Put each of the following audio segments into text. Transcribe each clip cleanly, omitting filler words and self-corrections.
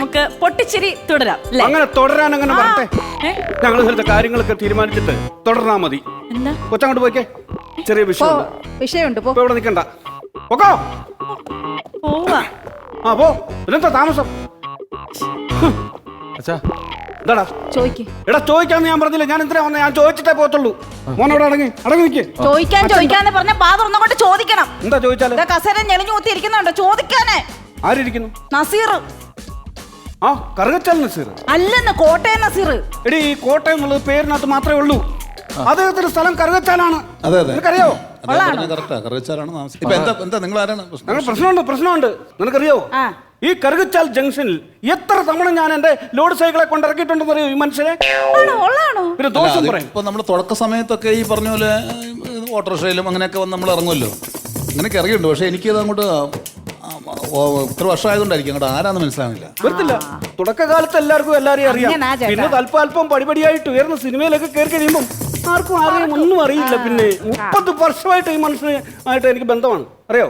നമുക്ക് പൊട്ടിച്ചിരി തുടരാം. അങ്ങനെ തുടരാൻ അങ്ങനെ പറട്ടെ. ഞങ്ങൾ ചിലത്തെ കാര്യങ്ങളൊക്കെ തീരുമാനിച്ചിട്ട് തുടർന്നാ മതി. കൊച്ചങ്ങോട്ട് പോയിക്കേ, ചെറിയ വിഷയമുണ്ട്. ഇവിടെ നിൽക്കണ്ട. ഓക്കോ ആ പോ. പിന്നെന്താ താമസം? എന്താടാ എടാ ചോദിക്കാന്ന് ഞാൻ പറഞ്ഞില്ല. ഞാൻ എന്തിനാ വന്ന? ഞാൻ ചോദിച്ചിട്ടേ പോകത്തുള്ളൂ. മോനോട് അടങ്ങി നിൽക്കേ. ചോദിക്കാന്ന് പറഞ്ഞ പാതൊന്നുകൊണ്ട് ചോദിക്കണം. എന്താ ചോദിച്ചാല്? കസേര ഞെളിഞ്ഞു കുത്തി ഇരിക്കുന്നുണ്ടോ? ചോദിക്കാനേ. ആരിയ്ക്കുന്നു? നസീർ. ആ കറുകച്ചാൽ നസീർ അല്ലെന്ന്, കോട്ടയം നസീർ. എടി ഈ കോട്ടയം എന്നുള്ളത് പേരിനകത്ത് മാത്രമേ ഉള്ളൂ. അദ്ദേഹത്തിന്റെ സ്ഥലം കറുകച്ചാലാണ്. നിനക്കറിയാവോ? പ്രശ്നമുണ്ട്. നിനക്കറിയോ ഈ കറുകച്ചാൽ ജംഗ്ഷനിൽ എത്ര തവണ ഞാൻ എന്റെ ലോഡ് സൈക്കിളെ കൊണ്ടിറക്കിയിട്ടുണ്ടെന്ന് അറിയോ ഈ മനുഷ്യനെ? പിന്നെ ദോഷം പറയും. ഇപ്പൊ നമ്മുടെ തുടക്ക സമയത്തൊക്കെ ഈ പറഞ്ഞ പോലെ ഓട്ടോറിക്ഷയിലും അങ്ങനെയൊക്കെ വന്ന് നമ്മൾ ഇറങ്ങുമല്ലോ. അങ്ങനെയൊക്കെ ഇറങ്ങിയിട്ടുണ്ട്. പക്ഷെ എനിക്കത് അങ്ങോട്ട് ഇത്ര വർഷമായതുകൊണ്ടായിരിക്കും അങ്ങോട്ട് ആരാന്ന് മനസ്സിലാവില്ല. വരത്തില്ല. തുടക്കകാലത്ത് എല്ലാവർക്കും എല്ലാരെയും അറിയാം. പിന്നെ അല്പം പടിപടിയായിട്ട് ഉയർന്ന സിനിമയിലൊക്കെ കയറി കഴിയുമ്പോൾ ആർക്കും ആരെയും ഒന്നും അറിയില്ല. പിന്നെ 30 വർഷമായിട്ട് ഈ മനുഷ്യനായിട്ട് എനിക്ക് ബന്ധമാണ്. അറിയോ?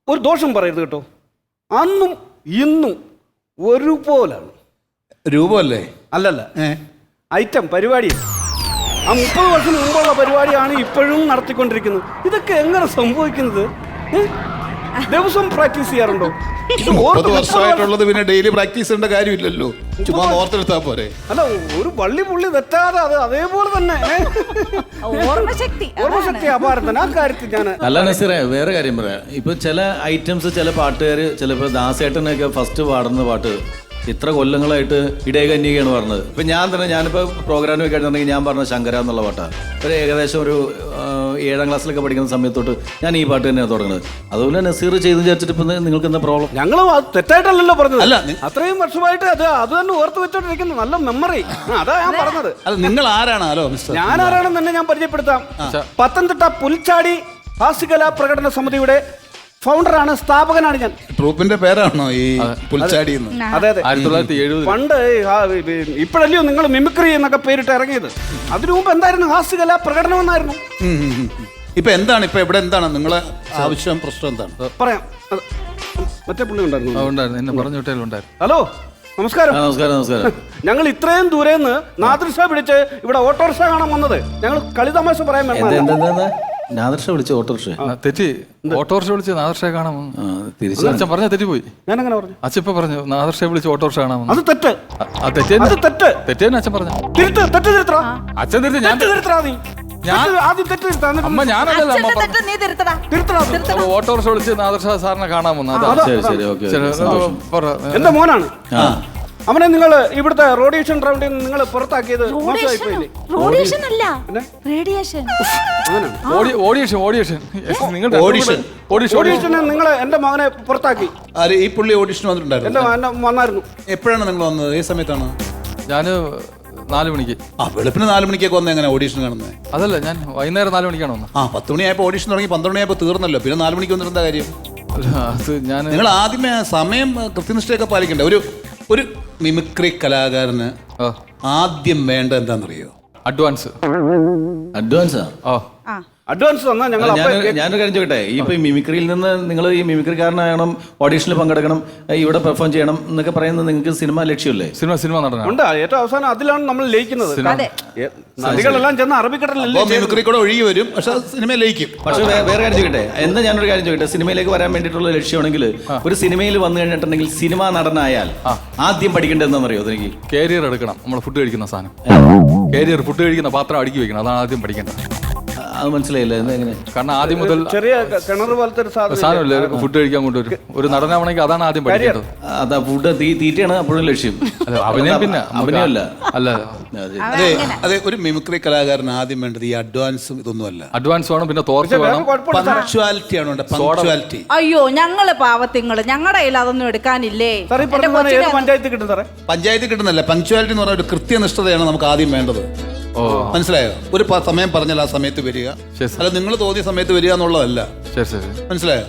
ഒരു ദോഷം പറയരുത് കേട്ടോ. അന്നും ഇന്നും ഒരുപോലാണ്. രൂപമല്ലേ? അല്ലല്ല, ഐറ്റം പരിപാടി. ആ 30 വർഷം മുമ്പുള്ള പരിപാടിയാണ് ഇപ്പോഴും നടത്തിക്കൊണ്ടിരിക്കുന്നത്. ഇതൊക്കെ എങ്ങനെ സംഭവിക്കുന്നത്? ദിവസം പ്രാക്ടീസ് ചെയ്യാറുണ്ടോ? 30 വർഷമായിട്ടുള്ളത് പിന്നെ ഡെയിലി പ്രാക്ടീസ് ചെയ്യേണ്ട കാര്യമില്ലല്ലോ. ചുമ്മാ ഓർത്തെടുത്താ പോരെ. അല്ല, ഒരു പുള്ളി തെറ്റാതെ അത് അതേപോലെ തന്നെ ഓർമ്മശക്തി അപാരം തന്നെ. ആ കാര്യത്തിൽ ഞാൻ അല്ല നസീറേ, വേറെ കാര്യം പറയാം. ഇപ്പൊ ചില ഐറ്റംസ് ചില പാട്ടുകാർ ചിലപ്പോൾ ദാസേട്ടനൊക്കെ ഫസ്റ്റ് പാടുന്ന പാട്ട് ഇത്ര കൊല്ലങ്ങളായിട്ട് ഇടയകന്യകയാണ് പറഞ്ഞത്. ഇപ്പം ഞാനിപ്പോൾ പ്രോഗ്രാമിൽ കഴിഞ്ഞിട്ടുണ്ടെങ്കിൽ ഞാൻ പറഞ്ഞ ശങ്കര എന്നുള്ള പാട്ടാണ്. ഒരു ഏകദേശം ഒരു 7ാം ക്ലാസ്സിലൊക്കെ പഠിക്കുന്ന സമയത്തോട്ട് ഞാൻ ഈ പാട്ട് തന്നെയാണ് തുടങ്ങുന്നത്. അതുപോലെ നസീർ ചെയ്ത് വിചാരിച്ചിട്ട് ഇപ്പം നിങ്ങൾക്ക് എന്താ പ്രോബ്ലം? ഞങ്ങൾ തെറ്റായിട്ടല്ലല്ലോ പറഞ്ഞത്. അല്ല, അത്രയും വർഷമായിട്ട് അത് തന്നെ ഓർത്ത് വെച്ചോണ്ടിരിക്കുന്നു. നല്ല മെമ്മറി. അതാ ഞാൻ പറഞ്ഞത്. അല്ല, നിങ്ങൾ ആരാണോ? ഞാൻ ആരാണെന്ന് തന്നെ ഞാൻ പരിചയപ്പെടുത്താം. പത്തനംതിട്ട പുൽച്ചാടി ഹാസ്യകലാ പ്രകടന സമിതിയുടെ ഫൗണ്ടറാണ്, സ്ഥാപകനാണ് ഞാൻ. ട്രൂപ്പിന്റെ പേരാണോ ഈ പുൽച്ചാടി? അതെ അതെ. 1970 പണ്ട് ഇപ്പോഴല്ലയോ നിങ്ങൾ മിമിക്രി എന്നൊക്കെ പേരിട്ട് ഇറങ്ങിയത്. അതിനു മുമ്പ് എന്തായിരുന്നു? ഹാസ്യകലാ പ്രകടനം എന്നായിരുന്നു. ഇപ്പൊ എന്താണ്? ഇപ്പൊ ഇവിടെ എന്താണ് നിങ്ങളെ ആവശ്യം, പ്രശ്നം എന്താണ്? പറയാം. മറ്റേ പുള്ളി ഉണ്ടായിരുന്നു. ഹലോ, നമസ്കാരം. നമസ്കാരം. ഞങ്ങൾ ഇത്രയും ദൂരേന്ന് നാദൃശ പിടിച്ച് ഇവിടെ ഓട്ടോറിക്ഷ കാണാൻ വന്നത്. ഞങ്ങൾ കളിതമാശ പറയാൻ വേണ്ട. നാദർഷ വിളിച്ച ഓട്ടോറിക്ഷ തെറ്റി. ഓട്ടോറിക്ഷ വിളിച്ച് നാദർഷ കാണാമെന്ന് അച്ഛൻ പറഞ്ഞ തെറ്റിപ്പോയി. ഞാനങ്ങനെ പറഞ്ഞു. അച്ഛൻ ഇപ്പൊ പറഞ്ഞു നാദർഷ വിളിച്ച് ഓട്ടോറിക്ഷ കാണാമെന്ന്. അത് തെറ്റ്. തെറ്റേന്ന് അച്ഛൻ പറഞ്ഞു. അച്ഛൻ തിരുത്തി. അമ്മ ഞാനല്ല ഓട്ടോറിക്ഷ വിളിച്ച് നാദർഷ സാറിനെ കാണാമെന്ന്. എന്റെ മോനാണ്. അവനെ നിങ്ങൾ ഇവിടുത്തെ റേഡിയേഷൻ റൗണ്ടിൽ നിങ്ങൾ പുറത്താക്കിയത് നിങ്ങൾ എന്റെ മകനെ പുറത്താക്കി. ഈ പുള്ളി ഓഡിഷൻ വന്നായിരുന്നു. എപ്പോഴാണ് നിങ്ങൾ വന്നത്? ഏത് സമയത്താണ്? ഞാന് 4 മണിക്ക്. വെളുപ്പിന് 4 മണിക്കൊക്കെ വന്ന് എങ്ങനെ ഓഡിഷൻ കാണുന്നത്? അതല്ല, ഞാൻ വൈകുന്നേരം 4 മണിക്കാണ് വന്നത്. 10 മണിയായപ്പോൾ ഓഡിഷൻ തുടങ്ങി, 12 മണിയായപ്പോൾ തീർന്നല്ലോ. പിന്നെ 4 മണിക്ക് വന്നിട്ട് എന്താ കാര്യം? നിങ്ങൾ ആദ്യമേ സമയം കൃത്യനിഷ്ഠയൊക്കെ പാലിക്കണ്ടേ? ഒരു മിമിക്രി കലാകാരന് ആദ്യം വേണ്ട എന്താണെന്നറിയോ? അഡ്വാൻസ്. അഡ്വാൻസ് തന്നാൽ ഞാനൊരു കാര്യം ചോദിക്കട്ടെ. ഇപ്പൊ ഈ മിമിക്രിയിൽ നിന്ന് നിങ്ങൾ ഈ മിമിക്രിക്കാരനാകണം, ഓഡീഷനിൽ പങ്കെടുക്കണം, ഇവിടെ പെർഫോം ചെയ്യണം എന്നൊക്കെ പറയുന്നത് നിങ്ങൾക്ക് സിനിമ ലക്ഷ്യമല്ലേ? സിനിമ നടണം. ഏറ്റവും അവസാനം അതിലാണ് നമ്മൾ ലയിക്കുന്നത്. നദികളെല്ലാം ചെന്ന് അറബിക്കടലിൽ മിമിക്രി കൂടെ ഒഴുകി വരും, പക്ഷെ സിനിമ ലയിക്കും. പക്ഷെ വേറെ കാര്യം ചോദിക്കട്ടെ. എന്താ ഞാനൊരു കാര്യം ചോദിക്കട്ടെ. സിനിമയിലേക്ക് വരാൻ വേണ്ടിയിട്ടുള്ള ലക്ഷ്യമാണെങ്കിൽ ഒരു സിനിമയിൽ വന്നു കഴിഞ്ഞിട്ടുണ്ടെങ്കിൽ സിനിമ നടനായാൽ ആദ്യം പഠിക്കേണ്ടത് എന്താണെന്നറിയോ? എനിക്ക് കാരിയർ എടുക്കണം. നമ്മൾ ഫുഡ് കഴിക്കുന്ന സാധനം, കാരിയർ ഫുഡ് കഴിക്കുന്ന പാത്രം അടുക്കി വെക്കണം. അതാണ് ആദ്യം പഠിക്കേണ്ടത്. അത് മനസ്സിലായില്ല. എങ്ങനെ? കാരണം ആദ്യം മുതൽ ചെറിയ കിണർ പോലത്തെ സാധനമില്ല ഫുഡ് കഴിക്കാൻ കൊണ്ടുവരും. ഒരു നടനാവണമെങ്കിൽ അതാണ് ആദ്യം പഠിക്കേണ്ടത്. അതാ ഫുഡ് തീറ്റയാണ് അപ്പോഴും ലക്ഷ്യം. അഭിനയം പിന്നെ അഭിനയമല്ല. അല്ല, അതെ. ഒരു മിമിക്രി കലാകാരൻ ആദ്യം വേണ്ടത് ഈ അഡ്വാൻസും ഇതൊന്നുമല്ല. അഡ്വാൻസ് വേണം, പിന്നെ തോർച്ച വേണം, പങ്ക്ച്വാലിറ്റി ആണ്. പങ്ക്ച്വാലിറ്റി. അയ്യോ, ഞങ്ങള് പാവത്തിങ്ങള്, ഞങ്ങളുടെ കയ്യിൽ അതൊന്നും എടുക്കാനില്ലേ? പഞ്ചായത്ത് കിട്ടുന്നല്ല. പങ്ക്ച്വാലിറ്റി എന്ന് പറഞ്ഞാൽ ഒരു കൃത്യനിഷ്ഠതയാണ് നമുക്ക് ആദ്യം വേണ്ടത്. മനസ്സിലായോ? ഒരു സമയം പറഞ്ഞാൽ ആ സമയത്ത് വരിക, അല്ല നിങ്ങൾ തോന്നിയ സമയത്ത് വരിക എന്നുള്ളതല്ല. മനസ്സിലായോ?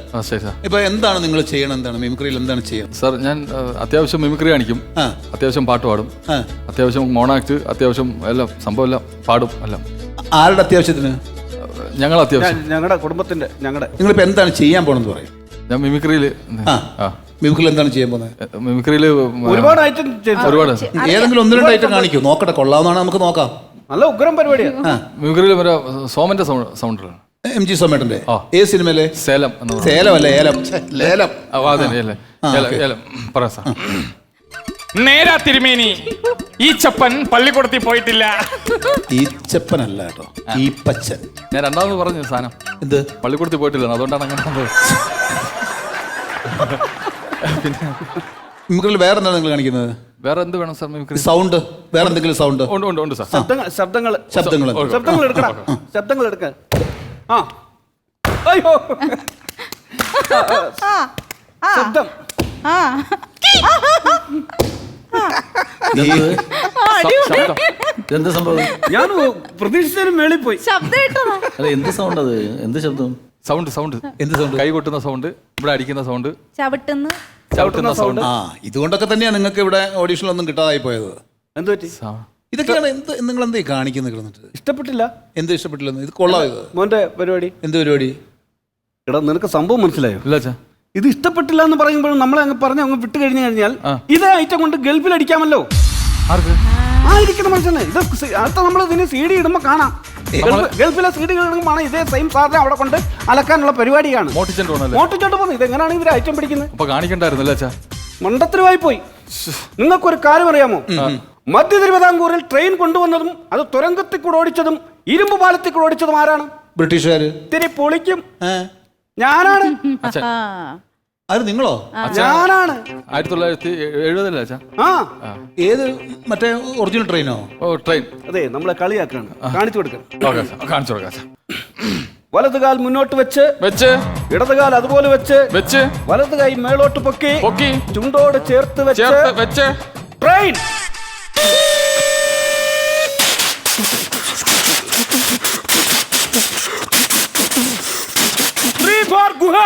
ഇപ്പൊ എന്താണ് നിങ്ങൾ ചെയ്യണം? എന്താണ് മിമിക്രിയിൽ എന്താണ് ചെയ്യുന്നത്? സാർ, ഞാൻ അത്യാവശ്യം മിമിക്രി കാണിക്കും, അത്യാവശ്യം പാട്ട് പാടും, അത്യാവശ്യം മോണാക്ട്, അത്യാവശ്യം എല്ലാം സംഭവം എല്ലാം പാടും. എല്ലാം ആരുടെ അത്യാവശ്യത്തിന്? ഞങ്ങളുടെ കുടുംബത്തിന്റെ. നിങ്ങളിപ്പോ എന്താണ് ചെയ്യാൻ പോണെന്ന് പറയും? ഞാൻ മിമിക്രിയിൽ മിമിക്രിയിൽ എന്താണ് ചെയ്യാൻ പോകുന്നത്? മിമിക്രിയിൽ ഒരുപാട് ഐറ്റം ചെയ്തു. ഒരുപാട് ഏതെങ്കിലും ഒന്ന് രണ്ട് ഐറ്റം കാണിക്കൂ, നോക്കട്ടെ, കൊള്ളാവുന്നതാണ്, നമുക്ക് നോക്കാം. നല്ല ഉഗ്രം പരിപാടിയാണ്. മിമിക്രിയിൽ മറ്റേ സോമന്റെ സൗണ്ട് എം ജി സോമേട്ടന്റെ ഏത് സിനിമയിലെ? സേലം എന്ന് പറഞ്ഞ സേലമല്ല, ഏലം. ലേലം. ഏലം പറയാം സാർ. നേരാ തിരുമേനി, ഈ ചപ്പൻ പള്ളിക്കൂടത്തിൽ പോയിട്ടില്ല. ഈച്ചപ്പനല്ല കേട്ടോ, ഈപ്പച്ചൻ. ഞാൻ രണ്ടാമത് പറഞ്ഞു സാധനം. എന്ത്? പള്ളിക്കൂടത്തിൽ പോയിട്ടില്ല, അതുകൊണ്ടാണ് അങ്ങനെ സംഭവം. മിമിക്രിയിൽ വേറെ എന്താണ് നിങ്ങൾ കാണിക്കുന്നത്? വേറെ എന്ത് വേണം സാർ മിമിക്രി? സൗണ്ട്, വേറെ എന്തെങ്കിലും സൗണ്ട്? ഉണ്ട് സാർ. ശബ്ദങ്ങൾ എടുക്കണം. ശബ്ദങ്ങൾ എടുക്ക. ആ അയ്യോ ശബ്ദം. ആ എന്ത് സംഭവം? ഞാൻ പ്രതീക്ഷിച്ചതിനും മേളിൽ പോയി. ശബ്ദം ഇട്ടതാ. അല്ല, എന്ത് സൗണ്ട് അത്? എന്ത് ശബ്ദം? സൗണ്ട് എന്ത് സൗണ്ട്? കൈ കൊട്ടുന്ന സൗണ്ട്, ഇവിടെ അടിക്കുന്ന സൗണ്ട്, ചവിട്ടുന്ന സൗണ്ട്. ആ, ഇതുകൊണ്ടൊക്കെ തന്നെയാണ് നിങ്ങൾക്ക് ഇവിടെ ഓഡീഷനിലൊന്നും കിട്ടാതായി പോയത്. എന്ത് പറ്റി? ഇതൊക്കെയാണ് എന്ത് നിങ്ങൾ എന്തേ കാണിക്കുന്നത് കിടന്നിട്ട്? ഇഷ്ടപ്പെട്ടില്ല. എന്ത് ഇഷ്ടപ്പെട്ടില്ലെന്ന്? ഇത് കൊള്ളാം. ഇത് മോന്റെ പരിപാടി എന്ത് പരിപാടി? എടാ, നിനക്ക് സംഭവം മനസ്സിലായോ? ഇല്ല ചാ. ഇത് ഇഷ്ടപ്പെട്ടില്ല എന്ന് പറയുമ്പോൾ നമ്മളെ അങ്ങ് പറഞ്ഞ് അങ്ങ് വിട്ട് കഴിഞ്ഞു കഴിഞ്ഞാൽ ഇതേ ഐറ്റം കൊണ്ട് ഗൾഫിൽ അടിക്കാമല്ലോ. ആർക്ക്? ആ ഇരിക്കുന്ന മനുഷ്യനെ ഇത് അടുത്ത നമ്മൾ ഇതിന് സി ഡി ഇടുമ്പോൾ കാണാം. ഗൾഫിലെ സി ഡികൾ ഇടുമ്പോൾ ഇത് സെയിം സാധനം അവിടെ കൊണ്ട് അലക്കാനുള്ള പരിപാടിയാണ്. മോട്ടിച്ചോണ്ട് പോകുന്നത്. ഇത് എങ്ങനെയാണ് ഇവർ ഐറ്റം പിടിക്കുന്നത്? അപ്പൊ കാണിക്കണ്ടായിരുന്നല്ലേ ചാ? മണ്ടത്തരമായി പോയി. നിങ്ങൾക്കൊരു കാര്യം അറിയാമോ? മധ്യ തിരുവിതാംകൂറിൽ ട്രെയിൻ കൊണ്ടുവന്നതും അത് തുരങ്കത്തിൽ കൂടെ ഓടിച്ചതും ഇരുമ്പ് പാലത്തിൽ കൂടെ ഓടിച്ചതും ആരാണ്? ബ്രിട്ടീഷുകാര്. ഇത്തിരി പൊളിക്കും. ഞാനാണ്. അത് നിങ്ങളോ? ഞാനാണ്. 1970 ചാ. ആ ഏത് മറ്റേ ഒറിജിനൽ ട്രെയിനോ? ഓ ട്രെയിൻ. അതെ, നമ്മളെ കളിയാക്കാണ്. കാണിച്ചു കൊടുക്കണം. കാണിച്ചു കൊടുക്കാം. വലതുകാൽ മുന്നോട്ട് വെച്ച് ഇടതുകാൽ അതുപോലെ വെച്ച് വലതു കൈ മേളോട്ട് പൊക്കി ചുണ്ടോട് ചേർത്ത് വെച്ച് ട്രെയിൻ. ഗുഹ.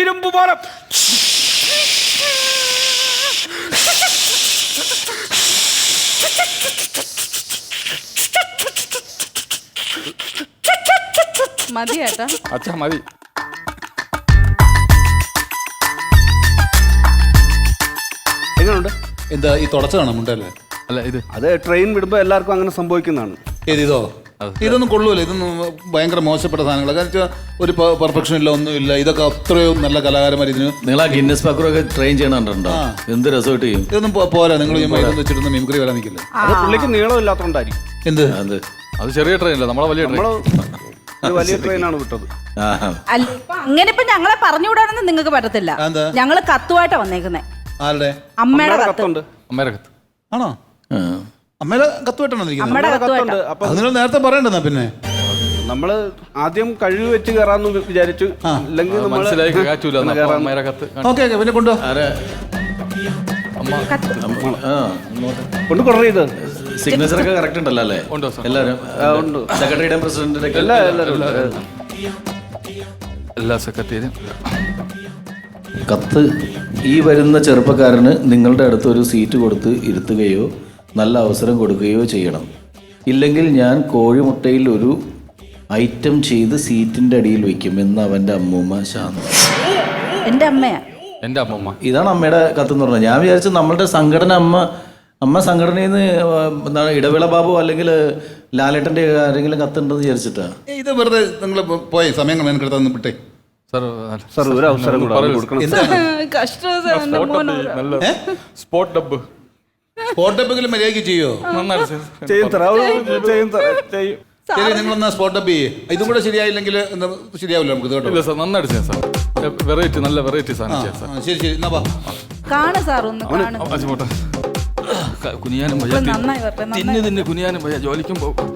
ഇരുമ്പ് പാലം. മതി ഏട്ടാ. അച്ഛാ മതി. എങ്ങനെയുണ്ട്? എന്താ ഈ തുടച്ചതാണോ മുണ്ടല്ലേ? അല്ല ഇത് അത് ട്രെയിൻ വിടുമ്പോൾ എല്ലാവർക്കും അങ്ങനെ സംഭവിക്കുന്നതാണ്. ഇതോ? ഇതൊന്നും കൊള്ളൂല. ഇതൊന്നും ഭയങ്കര മോശപ്പെട്ട സാധനങ്ങളാണ്. കാരണം വെച്ചാൽ ഒരു പെർഫെക്ഷൻ ഇല്ല, ഒന്നുമില്ല. ഇതൊക്കെ അത്രയും നല്ല കലാകാരന്മാർ ഇതിന്. നിങ്ങൾ ആ ഗിന്നസ് പാക്കറൊക്കെ ട്രെയിൻ ചെയ്യണുണ്ടോ? എന്ത് രസമായിട്ട് ചെയ്യും. ഇതൊന്നും പോരാ. നിങ്ങൾ ഈ മൈദം വെച്ചിട്ടൊന്നും മിമിക്രി വരാൻ നിൽക്കില്ല. അത് പുള്ളിക്ക് നീളം ഇല്ലാത്തതുകൊണ്ടായിരിക്കും. എന്ത്? അത് ചെറിയ ട്രെയിൻ അല്ല, നമ്മളെ വലിയ ട്രെയിൻ. ഒരു വലിയ ട്രെയിനാണ് വിട്ടത്. അല്ല, അങ്ങനെ ഇപ്പൊ ഞങ്ങളെ പറഞ്ഞുവിടാനൊന്നും നിങ്ങൾക്ക് പറ്റത്തില്ല. ഞങ്ങള് കത്തുമായിട്ടാ വന്നേക്കുന്നേ. ആരുടെ? അമ്മയുടെ കത്തുണ്ട്. അമ്മയുടെ കത്ത് ആണോ? അമ്മയുടെ കത്തുമായിട്ടാണോ ഇരിക്കുന്നത്? അമ്മയുടെ കത്തുണ്ട്. അത് നിങ്ങൾ നേരത്തെ പറയണ്ടെന്നാ. പിന്നെ നമ്മള് ആദ്യം കഴിവ് വെച്ച് കയറാന്ന് വിചാരിച്ചു. അല്ലെങ്കിൽ മനസ്സിലായി അമ്മയുടെ കത്ത്. ഓക്കെ പിന്നെ കൊണ്ടോ. കൊണ്ട് കൊറേ ഇത് സിഗ്നേച്ചർ ഒക്കെ കറക്റ്റ് ഉണ്ടല്ലോ അല്ലേ? ഉണ്ടോ എല്ലാവരും? സെക്രട്ടറിയുടെ പ്രസിഡന്റിന്റെ എല്ലാ സെക്രട്ടറിയും കത്ത്. ഈ വരുന്ന ചെറുപ്പക്കാരന് നിങ്ങളുടെ അടുത്ത് ഒരു സീറ്റ് കൊടുത്ത് ഇരുത്തുകയോ നല്ല അവസരം കൊടുക്കുകയോ ചെയ്യണം. ഇല്ലെങ്കിൽ ഞാൻ കോഴിമുട്ടയിൽ ഒരു ഐറ്റം ചെയ്ത് സീറ്റിന്റെ അടിയിൽ വെക്കും എന്ന് അവന്റെ അമ്മൂമ്മ ശാന്ത. എന്റെ അമ്മയാ. എന്റെ അമ്മൂമ്മ. ഇതാണ് അമ്മയുടെ കത്തെന്ന് പറഞ്ഞത്. ഞാൻ വിചാരിച്ചു നമ്മളുടെ സംഘടന അമ്മ സംഘടനയിൽ നിന്ന് എന്താണ് ഇടവേള ബാബു അല്ലെങ്കിൽ ലാലേട്ടന്റെ ആരെങ്കിലും കത്തുണ്ടെന്ന് വിചാരിച്ചിട്ടാ. ഇത് വെറുതെ നിങ്ങൾ പോയി സമയങ്ങൾ മെനക്കെടുത്താന്ന് വിട്ടേ. സാർ ഒരു അവസരം കൊടുക്കണം. Spot dub. സ്പോട്ട് ഡബെങ്കിലും മര്യാദയ്ക്ക് ചെയ്യോ? ശരി, നിങ്ങളൊന്ന് സ്പോട്ട് ഡബ് ചെയ്യേ. ഇതും കൂടെ ശരിയായില്ലെങ്കിൽ ശരിയാവില്ല നമുക്ക്. ഇല്ല സാർ, നന്നായിട്ട് ചെയ്യാം സാർ. വെറൈറ്റി, നല്ല വെറൈറ്റി സാധനം. ശരി ശരി, എന്നാ വാ. കാണു സാർ, ഒന്ന് കുനിയാനും തിന്ന് കുനിയാനും വയ്യ. ജോലിക്കും പോകും.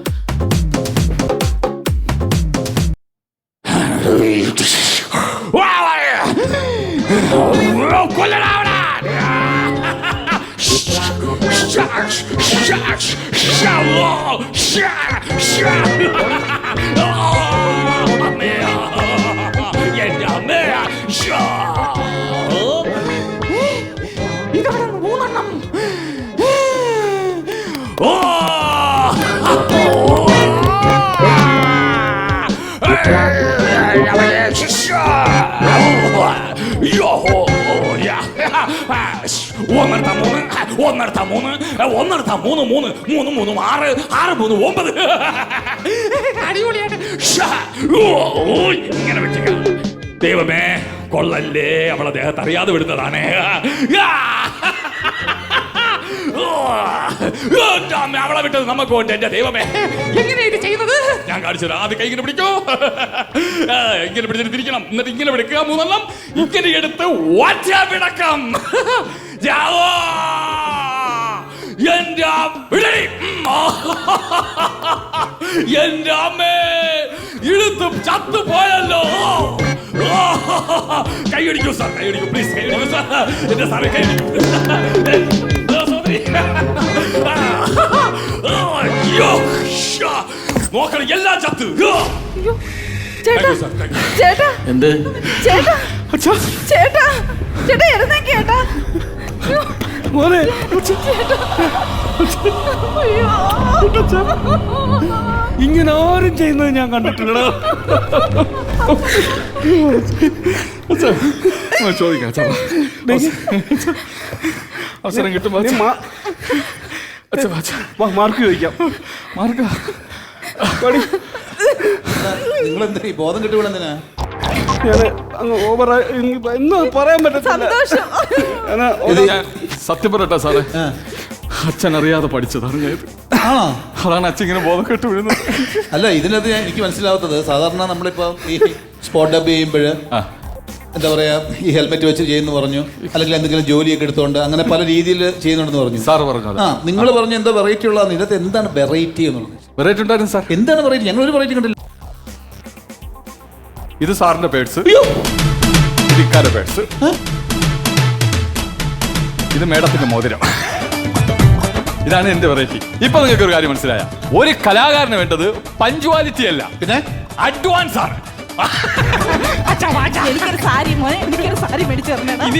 ഇങ്ങനെ വെച്ചിരിക്കണം. ദൈവമേ കൊള്ളല്ലേ, അവളെ ദേഹത്ത് അറിയാതെ വിടുന്നതാണ്. അവളെ വിട്ടത് നമുക്ക് കൊണ്ട്. എന്റെ ദൈവമേ, എങ്ങനെ ഇത് ചെയ്യുന്നത്? ഞാൻ കാണിച്ചു. ആദ്യം കൈ ഇങ്ങനെ പിടിക്കൂ, ഇങ്ങനെ പിടിച്ചിട്ട് തിരിക്കണം, എന്നിട്ട് ഇങ്ങനെ പിടിക്കുക. 3 എണ്ണം ഇങ്ങനെ എടുത്ത് ഒറ്റ പിടക്കം. എന്റെ വിടടി. എന്റെ അമ്മേ, ഇഴുത്തും ചത്തുപോയല്ലോ. കൈയടിക്കൂ സാർ, കൈയടിക്കൂ പ്ലീസ്, കൈയടിക്കൂ സാർ. എന്റെ സാറേ കൈയടിക്കൂ. നോക്കണം, എല്ലാം ചത്ത്. ചേട്ടാ ചേട്ടാ എന്ത് ചേട്ടാ ചേട്ടാ ചേട്ടാ എഴുന്നേക്ക് ചേട്ടാ. മോനെ ഇങ്ങനെ ആരും ചെയ്യുന്നത് ഞാൻ കണ്ടിട്ടില്ലടാ. ചോദിക്കാം അവസരം കിട്ടുമ്പോ മാർക്ക് ചോദിക്കാം. മാർക്ക നിങ്ങൾ എന്താ ഈ ബോധം കിട്ടുവിടെന്തിനാ? ഞാൻ അങ്ങ് ഓവറായി എന്ന് പറയാൻ പറ്റത്തില്ല. സന്തോഷം. ഞാൻ സത്യം പറയട്ടെ സാറേ, അച്ഛൻ അറിയാതെ പഠിച്ചതാണ് ഞാൻ. ആണോ? അതാണ് അച്ഛൻ ഇങ്ങനെ ബോധം കെട്ട് വീഴുന്നത്. അല്ല, ഇതിനകത്ത് എനിക്ക് മനസ്സിലാവാത്തത്, സാധാരണ നമ്മളിപ്പോ ഈ സ്പോട്ട് ഡബ് ചെയ്യുമ്പോൾ എന്താ പറയാ, ഈ ഹെൽമെറ്റ് വെച്ച് ചെയ്യുന്നു പറഞ്ഞു, അല്ലെങ്കിൽ എന്തെങ്കിലും ജോലിയൊക്കെ എടുത്തോണ്ട് അങ്ങനെ പല രീതിയിൽ ചെയ്യുന്നുണ്ടെന്ന് പറഞ്ഞു. സാറ് പറഞ്ഞു. നിങ്ങൾ പറഞ്ഞു എന്താ വെറൈറ്റി ഉള്ളതാണ്. ഇതിനകത്ത് എന്താണ് വെറൈറ്റി എന്നുള്ളത്? വെറൈറ്റി ഉണ്ടായിരുന്നു സാർ. എന്താണ് വെറൈറ്റി? ഞങ്ങളൊരു വെറൈറ്റി കണ്ടില്ല. ഇത് സാറിന്റെ പേഴ്സ്, ഇത് ഇക്കാരുടെ പേഴ്സ്, ഇത് മേഡത്തിന്റെ മോതിരം. ഇതാണ് എന്റെ വെറൈറ്റി. ഇപ്പൊ നിങ്ങൾക്ക് ഒരു കാര്യം മനസ്സിലായ, ഒരു കലാകാരന് വേണ്ടത് പഞ്ച്വാലിറ്റി അല്ല, പിന്നെ അഡ്വാൻസ് ആണ്. എനിക്കൊരു സാരി മോനെ, എനിക്കൊരു സാരി മേടിച്ചു തരണേ. ഇനി